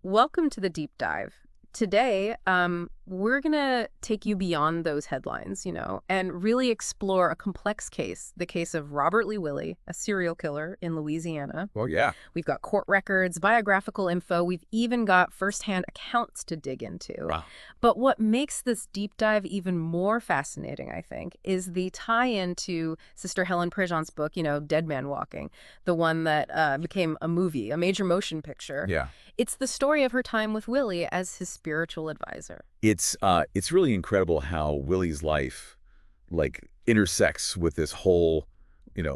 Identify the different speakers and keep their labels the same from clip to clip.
Speaker 1: Welcome to the deep dive. Today, we're going to take you beyond those headlines, and really explore a complex case, the case of Robert Lee Willie, a serial killer in Louisiana.
Speaker 2: Well, yeah.
Speaker 1: We've got court records, biographical info. We've even got firsthand accounts to dig into.
Speaker 2: Wow.
Speaker 1: But what makes this deep dive even more fascinating, I think, is the tie-in to Sister Helen Prejean's book, Dead Man Walking, the one that became a movie, a major motion picture.
Speaker 2: Yeah.
Speaker 1: It's the story of her time with Willie as his spiritual advisor.
Speaker 2: It's really incredible how Willie's life intersects with this whole,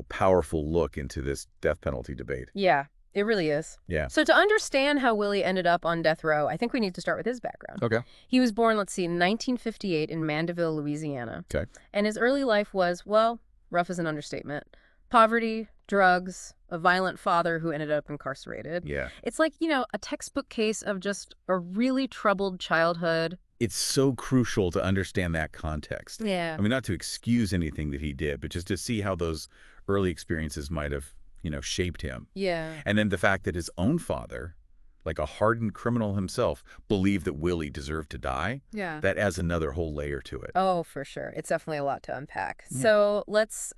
Speaker 2: powerful look into this death penalty debate.
Speaker 1: Yeah, it really is.
Speaker 2: Yeah.
Speaker 1: So to understand how Willie ended up on death row, I think we need to start with his background.
Speaker 2: Okay.
Speaker 1: He was born, in 1958 in Mandeville, Louisiana.
Speaker 2: Okay.
Speaker 1: And his early life was, well, rough is an understatement. Poverty, drugs, a violent father who ended up incarcerated.
Speaker 2: Yeah.
Speaker 1: It's like, a textbook case of just a really troubled childhood.
Speaker 2: It's so crucial to understand that context.
Speaker 1: Yeah.
Speaker 2: I mean, not to excuse anything that he did, but just to see how those early experiences might have, shaped him.
Speaker 1: Yeah.
Speaker 2: And then the fact that his own father, like a hardened criminal himself, believed that Willie deserved to die.
Speaker 1: Yeah.
Speaker 2: That adds another whole layer to it.
Speaker 1: Oh, for sure. It's definitely a lot to unpack.
Speaker 2: Yeah.
Speaker 1: So let's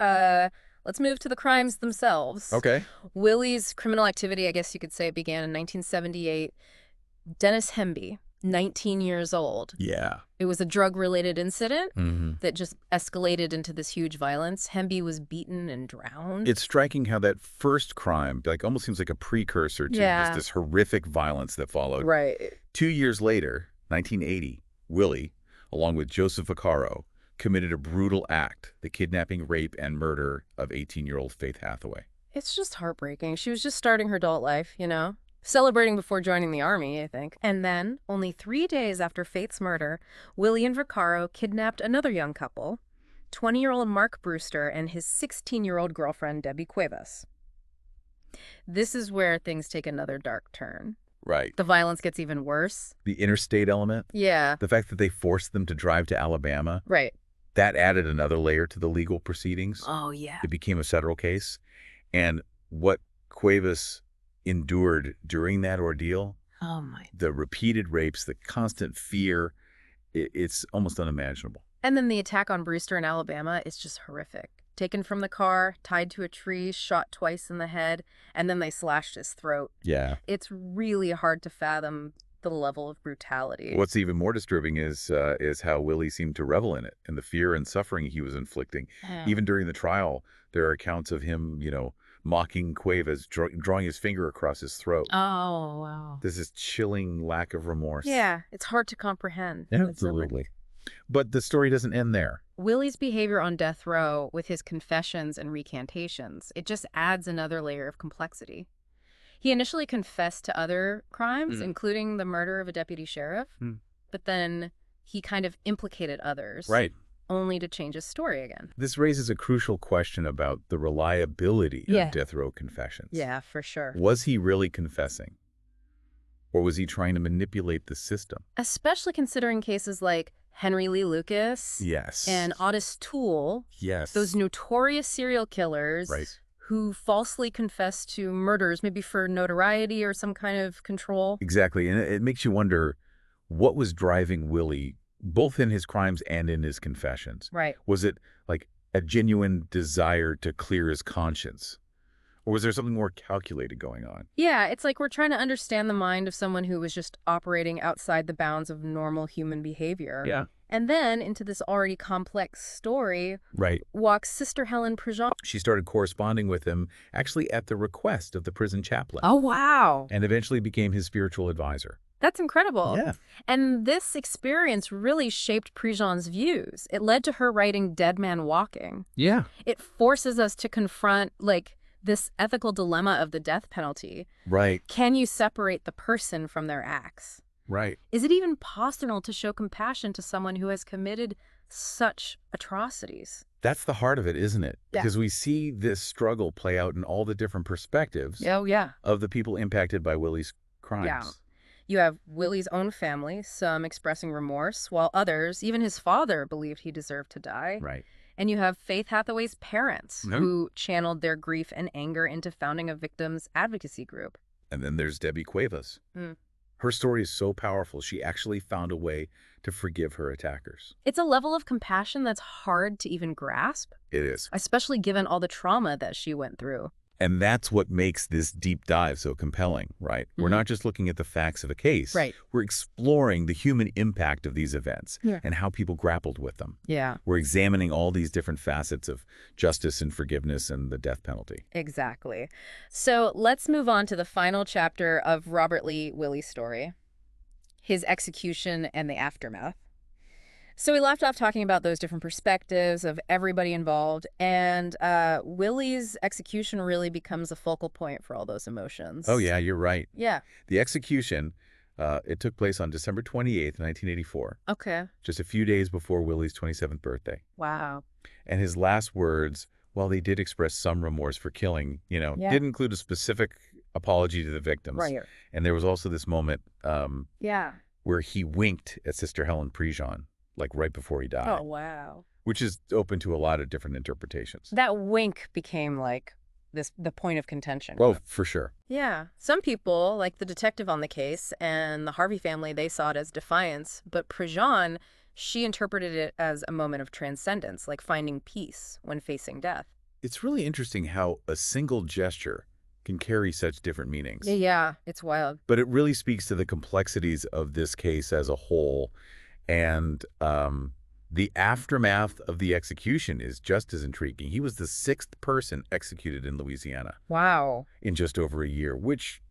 Speaker 1: move to the crimes themselves.
Speaker 2: Okay.
Speaker 1: Willie's criminal activity, I guess you could say, began in 1978. Dennis Hemby, 19 years old.
Speaker 2: Yeah.
Speaker 1: It was a drug-related incident
Speaker 2: Mm-hmm.
Speaker 1: that just escalated into this huge violence. Hemby was beaten and drowned.
Speaker 2: It's striking how that first crime almost seems like a precursor to
Speaker 1: Yeah.
Speaker 2: just this horrific violence that followed.
Speaker 1: Right.
Speaker 2: 2 years later, 1980, Willie, along with Joseph Vaccaro, committed a brutal act, the kidnapping, rape, and murder of 18-year-old Faith Hathaway.
Speaker 1: It's just heartbreaking. She was just starting her adult life, celebrating before joining the army, I think. And then, only 3 days after Faith's murder, Willie and Vaccaro kidnapped another young couple, 20-year-old Mark Brewster and his 16-year-old girlfriend, Debbie Cuevas. This is where things take another dark turn.
Speaker 2: Right.
Speaker 1: The violence gets even worse.
Speaker 2: The interstate element,
Speaker 1: Yeah.
Speaker 2: the fact that they forced them to drive to Alabama,
Speaker 1: Right.
Speaker 2: that added another layer to the legal proceedings.
Speaker 1: Oh, yeah.
Speaker 2: It became a federal case. And what Cuevas endured during that ordeal,
Speaker 1: Oh, my.
Speaker 2: the repeated rapes, the constant fear, it's almost unimaginable.
Speaker 1: And then the attack on Brewster in Alabama is just horrific. Taken from the car, tied to a tree, shot twice in the head, and then they slashed his throat.
Speaker 2: Yeah.
Speaker 1: It's really hard to fathom the level of brutality.
Speaker 2: What's even more disturbing is how Willie seemed to revel in it and the fear and suffering he was inflicting.
Speaker 1: Yeah.
Speaker 2: Even during the trial, there are accounts of him, mocking Cuevas, drawing his finger across his throat.
Speaker 1: Oh, wow.
Speaker 2: There's this chilling lack of remorse.
Speaker 1: Yeah, it's hard to comprehend.
Speaker 2: Absolutely. But the story doesn't end there.
Speaker 1: Willie's behavior on death row with his confessions and recantations, it just adds another layer of complexity. He initially confessed to other crimes, including the murder of a deputy sheriff, but then he kind of implicated others.
Speaker 2: Right.
Speaker 1: Only to change his story again.
Speaker 2: This raises a crucial question about the reliability
Speaker 1: Yeah.
Speaker 2: of death row confessions.
Speaker 1: Yeah, for sure.
Speaker 2: Was he really confessing? Or was he trying to manipulate the system?
Speaker 1: Especially considering cases like Henry Lee Lucas
Speaker 2: Yes.
Speaker 1: and Otis Toole,
Speaker 2: Yes.
Speaker 1: those notorious serial killers
Speaker 2: Right.
Speaker 1: who falsely confessed to murders, maybe for notoriety or some kind of control.
Speaker 2: Exactly. And it makes you wonder what was driving Willie, both in his crimes and in his confessions.
Speaker 1: Right.
Speaker 2: Was it like a genuine desire to clear his conscience? Or was there something more calculated going on?
Speaker 1: Yeah, it's like we're trying to understand the mind of someone who was just operating outside the bounds of normal human behavior.
Speaker 2: Yeah.
Speaker 1: And then into this already complex story
Speaker 2: Right.
Speaker 1: walks Sister Helen Prejean.
Speaker 2: She started corresponding with him actually at the request of the prison chaplain.
Speaker 1: Oh, wow.
Speaker 2: And eventually became his spiritual advisor.
Speaker 1: That's incredible.
Speaker 2: Yeah.
Speaker 1: And this experience really shaped Prejean's views. It led to her writing Dead Man Walking.
Speaker 2: Yeah.
Speaker 1: It forces us to confront, this ethical dilemma of the death penalty.
Speaker 2: Right.
Speaker 1: Can you separate the person from their acts?
Speaker 2: Right.
Speaker 1: Is it even possible to show compassion to someone who has committed such atrocities?
Speaker 2: That's the heart of it, isn't it?
Speaker 1: Yeah.
Speaker 2: Because we see this struggle play out in all the different perspectives
Speaker 1: Oh, yeah.
Speaker 2: of the people impacted by Willie's crimes.
Speaker 1: Yeah. You have Willie's own family, some expressing remorse, while others, even his father, believed he deserved to die.
Speaker 2: Right.
Speaker 1: And you have Faith Hathaway's parents,
Speaker 2: Mhm.
Speaker 1: who channeled their grief and anger into founding a victims advocacy group.
Speaker 2: And then there's Debbie Cuevas.
Speaker 1: Mm.
Speaker 2: Her story is so powerful, she actually found a way to forgive her attackers.
Speaker 1: It's a level of compassion that's hard to even grasp,
Speaker 2: It is.
Speaker 1: especially given all the trauma that she went through.
Speaker 2: And that's what makes this deep dive so compelling, right? We're not just looking at the facts of a case.
Speaker 1: Right.
Speaker 2: We're exploring the human impact of these events
Speaker 1: Yeah.
Speaker 2: and how people grappled with them.
Speaker 1: Yeah,
Speaker 2: We're examining all these different facets of justice and forgiveness and the death penalty.
Speaker 1: exactly. So let's move on to the final chapter of Robert Lee Willie's story, his execution and the aftermath. So we left off talking about those different perspectives of everybody involved, and Willie's execution really becomes a focal point for all those emotions.
Speaker 2: Oh, yeah, you're right.
Speaker 1: Yeah.
Speaker 2: The execution, it took place on December 28th, 1984,
Speaker 1: Okay.
Speaker 2: just a few days before Willie's 27th birthday.
Speaker 1: Wow.
Speaker 2: And his last words, while they did express some remorse for killing,
Speaker 1: Yeah.
Speaker 2: did include a specific apology to the victims.
Speaker 1: Right.
Speaker 2: And there was also this moment
Speaker 1: Yeah.
Speaker 2: where he winked at Sister Helen Prejean, like right before he died,
Speaker 1: Oh, wow.
Speaker 2: which is open to a lot of different interpretations.
Speaker 1: That wink became like the point of contention.
Speaker 2: Well, for sure.
Speaker 1: Yeah. Some people, like the detective on the case and the Harvey family, they saw it as defiance. But Prejean, she interpreted it as a moment of transcendence, like finding peace when facing death.
Speaker 2: It's really interesting how a single gesture can carry such different meanings.
Speaker 1: Yeah, it's wild.
Speaker 2: But it really speaks to the complexities of this case as a whole. And the aftermath of the execution is just as intriguing. He was the 6th person executed in Louisiana
Speaker 1: Wow.
Speaker 2: in just over a year, which,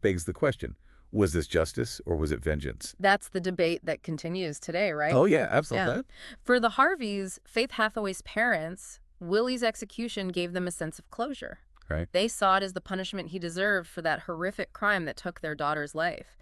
Speaker 2: begs the question, was this justice or was it vengeance?
Speaker 1: That's the debate that continues today, right?
Speaker 2: Oh, yeah, absolutely.
Speaker 1: Yeah. For the Harveys, Faith Hathaway's parents, Willie's execution gave them a sense of closure.
Speaker 2: Right.
Speaker 1: They saw it as the punishment he deserved for that horrific crime that took their daughter's life.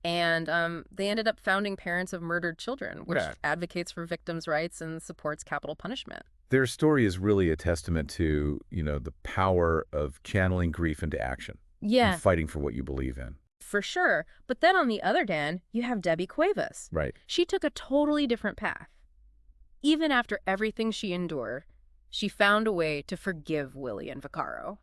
Speaker 1: And they ended up founding Parents of Murdered Children, which advocates for victims' rights and supports capital punishment.
Speaker 2: Their story is really a testament to, the power of channeling grief into action.
Speaker 1: Yeah.
Speaker 2: And fighting for what you believe in.
Speaker 1: For sure. But then on the other hand, you have Debbie Cuevas.
Speaker 2: Right.
Speaker 1: She took a totally different path. Even after everything she endured, she found a way to forgive Willie and Vaccaro.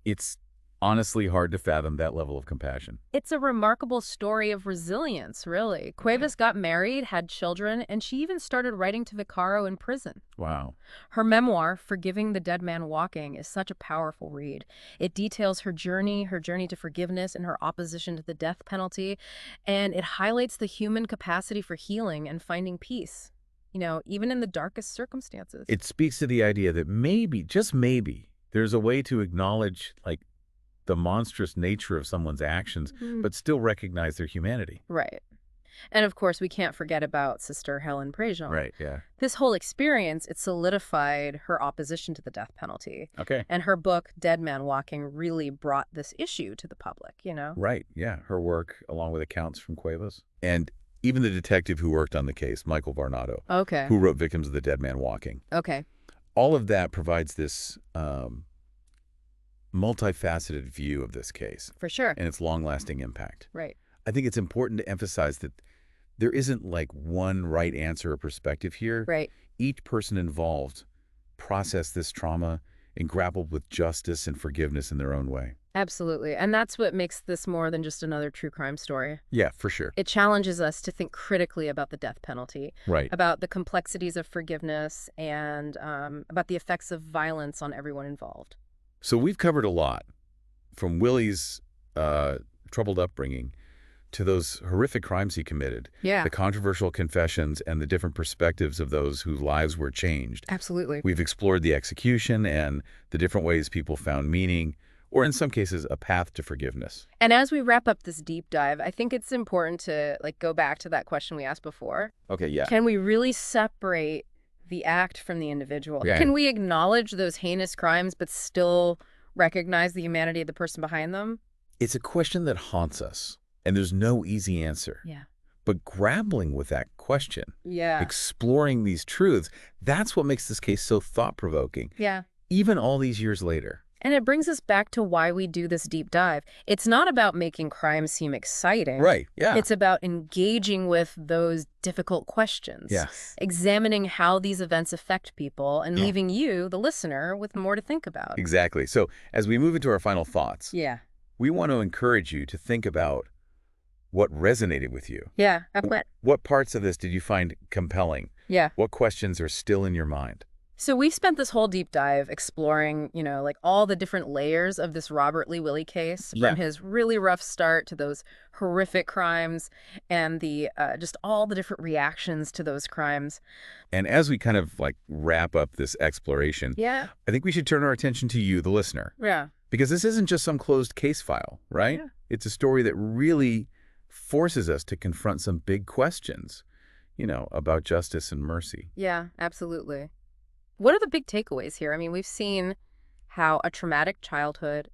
Speaker 2: It's honestly hard to fathom that level of compassion.
Speaker 1: It's a remarkable story of resilience, really. Cuevas got married, had children, and she even started writing to Vaccaro in prison.
Speaker 2: Wow.
Speaker 1: Her memoir, Forgiving the Dead Man Walking, is such a powerful read. It details her journey to forgiveness and her opposition to the death penalty, and it highlights the human capacity for healing and finding peace, even in the darkest circumstances.
Speaker 2: It speaks to the idea that maybe, just maybe, there's a way to acknowledge, the monstrous nature of someone's actions, but still recognize their humanity.
Speaker 1: Right. And of course, we can't forget about Sister Helen Prejean.
Speaker 2: Right, yeah.
Speaker 1: This whole experience, it solidified her opposition to the death penalty.
Speaker 2: Okay.
Speaker 1: And her book, Dead Man Walking, really brought this issue to the public,
Speaker 2: Right, yeah. Her work, along with accounts from Cuevas. And even the detective who worked on the case, Michael Varnado,
Speaker 1: Okay.
Speaker 2: who wrote Victims of the Dead Man Walking.
Speaker 1: Okay.
Speaker 2: All of that provides this multifaceted view of this case.
Speaker 1: For sure.
Speaker 2: And its long-lasting impact.
Speaker 1: Right.
Speaker 2: I think it's important to emphasize that there isn't one right answer or perspective here.
Speaker 1: Right.
Speaker 2: Each person involved processed this trauma and grappled with justice and forgiveness in their own way.
Speaker 1: Absolutely. And that's what makes this more than just another true crime story.
Speaker 2: Yeah, for sure.
Speaker 1: It challenges us to think critically about the death penalty,
Speaker 2: Right.
Speaker 1: about the complexities of forgiveness, and about the effects of violence on everyone involved.
Speaker 2: So we've covered a lot, from Willie's troubled upbringing to those horrific crimes he committed,
Speaker 1: Yeah.
Speaker 2: the controversial confessions, and the different perspectives of those whose lives were changed.
Speaker 1: Absolutely.
Speaker 2: We've explored the execution and the different ways people found meaning, or in some cases, a path to forgiveness.
Speaker 1: And as we wrap up this deep dive, I think it's important to go back to that question we asked before.
Speaker 2: Okay, yeah.
Speaker 1: Can we really separate the act from the individual?
Speaker 2: Yeah.
Speaker 1: Can we acknowledge those heinous crimes but still recognize the humanity of the person behind them?
Speaker 2: It's a question that haunts us, and there's no easy answer.
Speaker 1: Yeah.
Speaker 2: But grappling with that question,
Speaker 1: Yeah.
Speaker 2: exploring these truths, that's what makes this case so thought-provoking,
Speaker 1: Yeah.
Speaker 2: even all these years later.
Speaker 1: And it brings us back to why we do this deep dive. It's not about making crime seem exciting.
Speaker 2: Right, yeah.
Speaker 1: It's about engaging with those difficult questions.
Speaker 2: Yes.
Speaker 1: Examining how these events affect people and
Speaker 2: Yeah.
Speaker 1: leaving you, the listener, with more to think about.
Speaker 2: Exactly. So as we move into our final thoughts,
Speaker 1: Yeah.
Speaker 2: we want to encourage you to think about What resonated with you?
Speaker 1: Yeah, I've went.
Speaker 2: What parts of this did you find compelling?
Speaker 1: Yeah.
Speaker 2: What questions are still in your mind?
Speaker 1: So we spent this whole deep dive exploring, like all the different layers of this Robert Lee Willie case,
Speaker 2: Yeah.
Speaker 1: from his really rough start to those horrific crimes and the just all the different reactions to those crimes.
Speaker 2: And as we kind of like wrap up this exploration,
Speaker 1: Yeah.
Speaker 2: I think we should turn our attention to you, the listener,
Speaker 1: Yeah.
Speaker 2: because this isn't just some closed case file, right?
Speaker 1: Yeah.
Speaker 2: It's a story that really forces us to confront some big questions, about justice and mercy.
Speaker 1: Yeah, absolutely. What are the big takeaways here? I mean, we've seen how a traumatic childhood,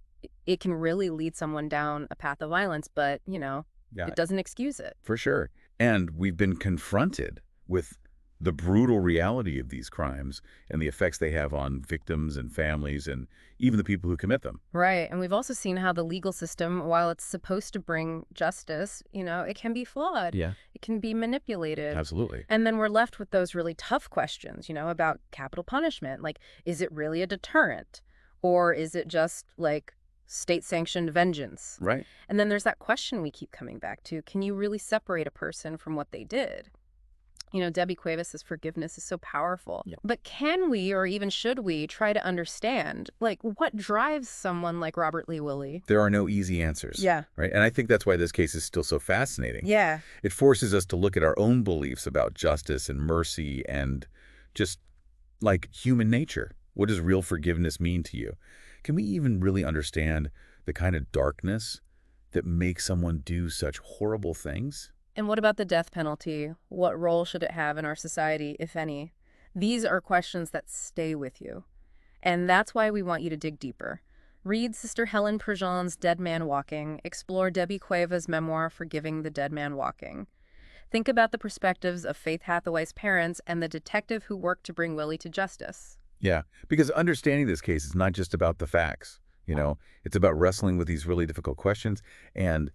Speaker 1: it can really lead someone down a path of violence, but,
Speaker 2: Yeah,
Speaker 1: it doesn't excuse it.
Speaker 2: for sure. And we've been confronted with the brutal reality of these crimes and the effects they have on victims and families and even the people who commit them.
Speaker 1: Right. And we've also seen how the legal system, while it's supposed to bring justice, it can be flawed.
Speaker 2: Yeah,
Speaker 1: It can be manipulated.
Speaker 2: absolutely.
Speaker 1: And then we're left with those really tough questions, about capital punishment. Like, is it really a deterrent? Or is it just like state-sanctioned vengeance?
Speaker 2: Right.
Speaker 1: And then there's that question we keep coming back to. Can you really separate a person from what they did? Debbie Cuevas' forgiveness is so powerful.
Speaker 2: Yeah.
Speaker 1: But can we, or even should we, try to understand, what drives someone like Robert Lee Willie?
Speaker 2: There are no easy answers.
Speaker 1: Yeah.
Speaker 2: Right. And I think that's why this case is still so fascinating.
Speaker 1: Yeah.
Speaker 2: It forces us to look at our own beliefs about justice and mercy and just like human nature. What does real forgiveness mean to you? Can we even really understand the kind of darkness that makes someone do such horrible things?
Speaker 1: And what about the death penalty? What role should it have in our society, if any? These are questions that stay with you. And that's why we want you to dig deeper. Read Sister Helen Prejean's Dead Man Walking. Explore Debbie Cuevas' memoir, Forgiving the Dead Man Walking. Think about the perspectives of Faith Hathaway's parents and the detective who worked to bring Willie to justice.
Speaker 2: Yeah, because understanding this case is not just about the facts. It's about wrestling with these really difficult questions and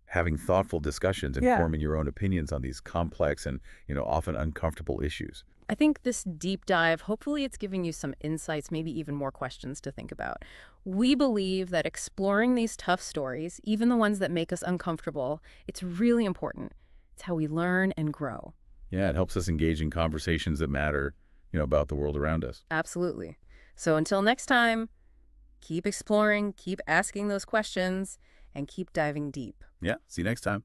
Speaker 2: having thoughtful discussions and
Speaker 1: Yeah.
Speaker 2: forming your own opinions on these complex and, often uncomfortable issues.
Speaker 1: I think this deep dive, hopefully it's giving you some insights, maybe even more questions to think about. We believe that exploring these tough stories, even the ones that make us uncomfortable, it's really important. It's how we learn and grow.
Speaker 2: Yeah, it helps us engage in conversations that matter, about the world around us.
Speaker 1: Absolutely. So until next time, keep exploring, keep asking those questions, and keep diving deep.
Speaker 2: Yeah, see you next time.